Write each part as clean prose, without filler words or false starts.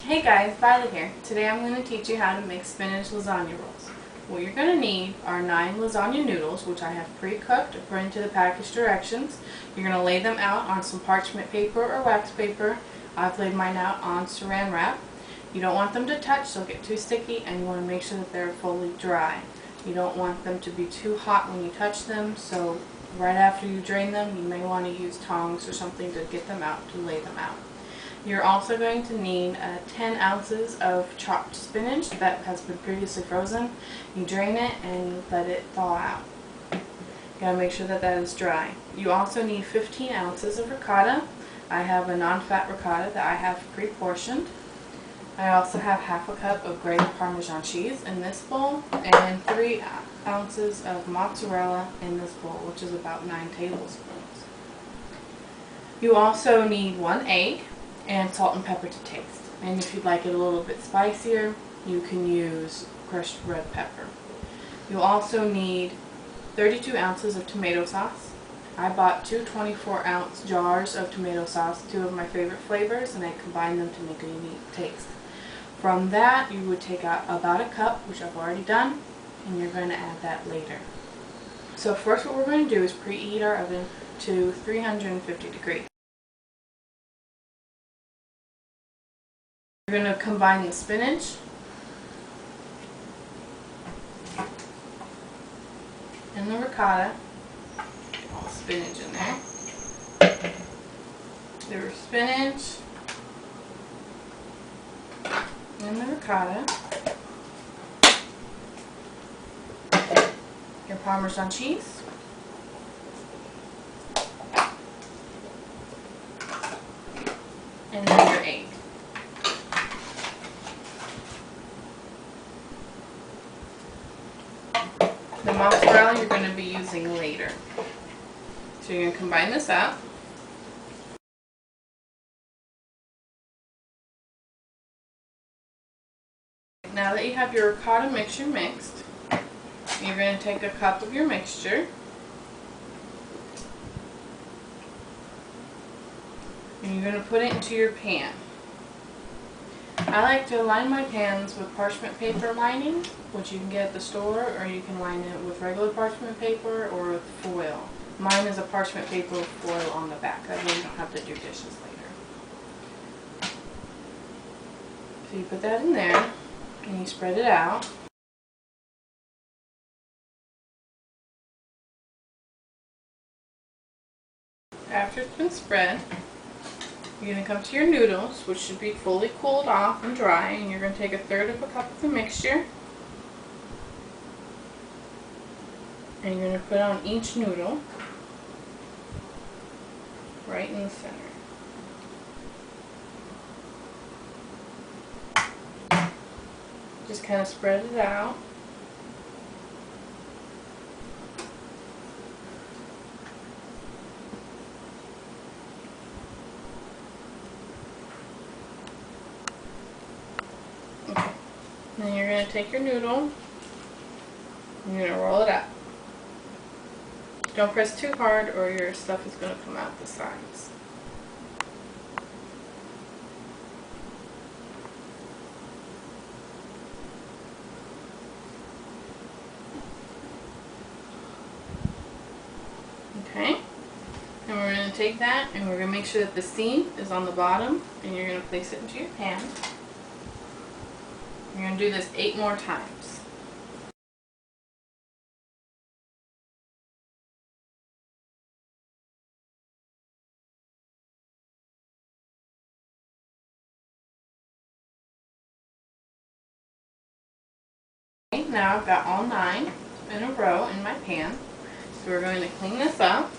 Hey guys, Violet here. Today I'm going to teach you how to make spinach lasagna rolls. What you're going to need are 9 lasagna noodles, which I have pre-cooked according to the package directions. You're going to lay them out on some parchment paper or wax paper. I've laid mine out on saran wrap. You don't want them to touch, they'll get too sticky, and you want to make sure that they're fully dry. You don't want them to be too hot when you touch them, so right after you drain them, you may want to use tongs or something to get them out, to lay them out. You're also going to need 10 ounces of chopped spinach that has been previously frozen. You drain it and you let it thaw out. You gotta make sure that that is dry. You also need 15 ounces of ricotta. I have a non-fat ricotta that I have pre-portioned. I also have half a cup of grated Parmesan cheese in this bowl and 3 ounces of mozzarella in this bowl, which is about 9 tablespoons. You also need 1 egg and salt and pepper to taste. And if you'd like it a little bit spicier, you can use crushed red pepper. You'll also need 32 ounces of tomato sauce. I bought 2 24-ounce jars of tomato sauce, 2 of my favorite flavors, and I combined them to make a unique taste. From that, you would take out about a cup, which I've already done, and you're going to add that later. So first what we're going to do is preheat our oven to 350 degrees. You're going to combine the spinach and the ricotta. All spinach in there. There's spinach and the ricotta. Your Parmesan cheese. And then your egg. The mozzarella you're going to be using later. So you're going to combine this up. Now that you have your ricotta mixture mixed, you're going to take a cup of your mixture and you're going to put it into your pan. I like to line my pans with parchment paper lining, which you can get at the store, or you can line it with regular parchment paper or with foil. Mine is a parchment paper with foil on the back. That way you don't have to do dishes later. So you put that in there and you spread it out. After it's been spread, you're going to come to your noodles, which should be fully cooled off and dry, and you're going to take 1/3 of a cup of the mixture and you're going to put on each noodle right in the center. Just kind of spread it out. Okay. Then you're going to take your noodle and you're going to roll it up. Don't press too hard or your stuff is going to come out the sides. Okay, and we're going to take that and we're going to make sure that the seam is on the bottom, and you're going to place it into your pan. You're going to do this 8 more times. Okay, now I've got all 9 in a row in my pan. So we're going to clean this up.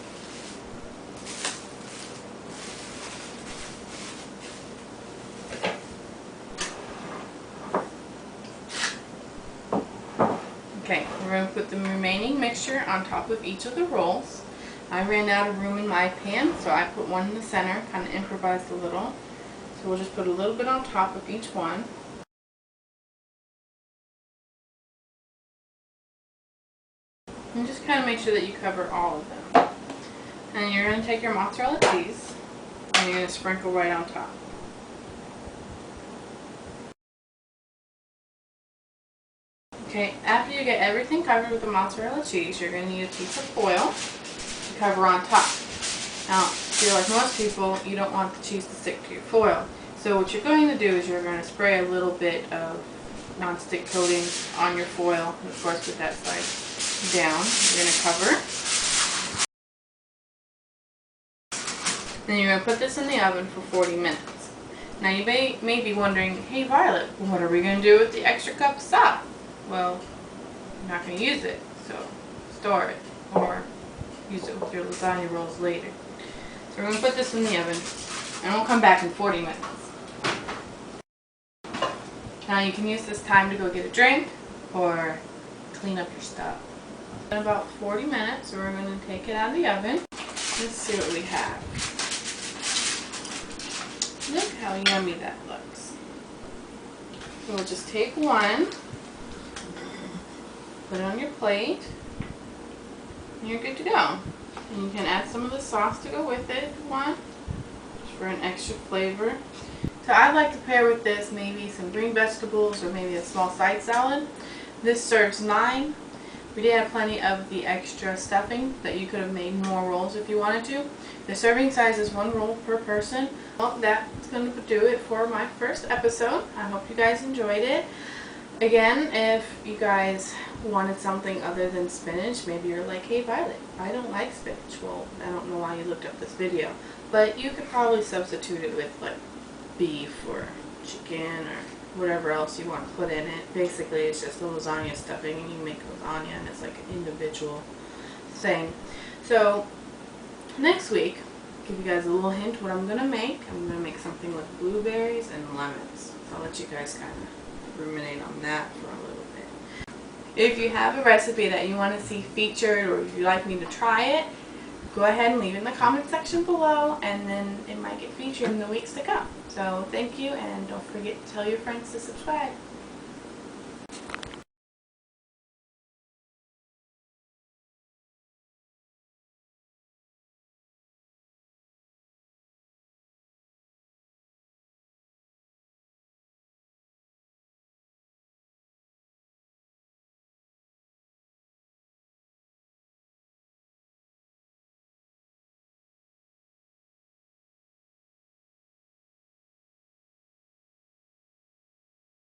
Okay, we're going to put the remaining mixture on top of each of the rolls. I ran out of room in my pan, so I put one in the center, kind of improvised a little. So we'll just put a little bit on top of each one. And just kind of make sure that you cover all of them. And you're going to take your mozzarella cheese and you're going to sprinkle right on top. Okay, after you get everything covered with the mozzarella cheese, you're going to need a piece of foil to cover on top. Now, if you're like most people, you don't want the cheese to stick to your foil. So what you're going to do is you're going to spray a little bit of non-stick coating on your foil, and of course with that side down. You're going to cover. Then you're going to put this in the oven for 40 minutes. Now you may be wondering, hey Violet, what are we going to do with the extra cup of stock? Well, you're not going to use it, so store it or use it with your lasagna rolls later. So we're going to put this in the oven and we'll come back in 40 minutes. Now you can use this time to go get a drink or clean up your stuff. In about 40 minutes, we're going to take it out of the oven. Let's see what we have. Look how yummy that looks. So we'll just take one, put it on your plate, and you're good to go. And you can add some of the sauce to go with it if you want, just for an extra flavor. So I'd like to pair with this maybe some green vegetables or maybe a small side salad. This serves 9. We did have plenty of the extra stuffing that you could have made more rolls if you wanted to. The serving size is 1 roll per person. Well, that's going to do it for my first episode. I hope you guys enjoyed it. Again, if you guys wanted something other than spinach, maybe you're like, hey Violet, I don't like spinach. Well, I don't know why you looked up this video. But you could probably substitute it with like beef or chicken or whatever else you want to put in it. Basically, it's just the lasagna stuffing, and you make lasagna and it's like an individual thing. So next week, give you guys a little hint what I'm going to make. I'm going to make something with blueberries and lemons. So I'll let you guys kind of ruminate on that for a little bit. If you have a recipe that you want to see featured or if you'd like me to try it, go ahead and leave it in the comment section below, and then it might get featured in the weeks to come. So thank you, and don't forget to tell your friends to subscribe.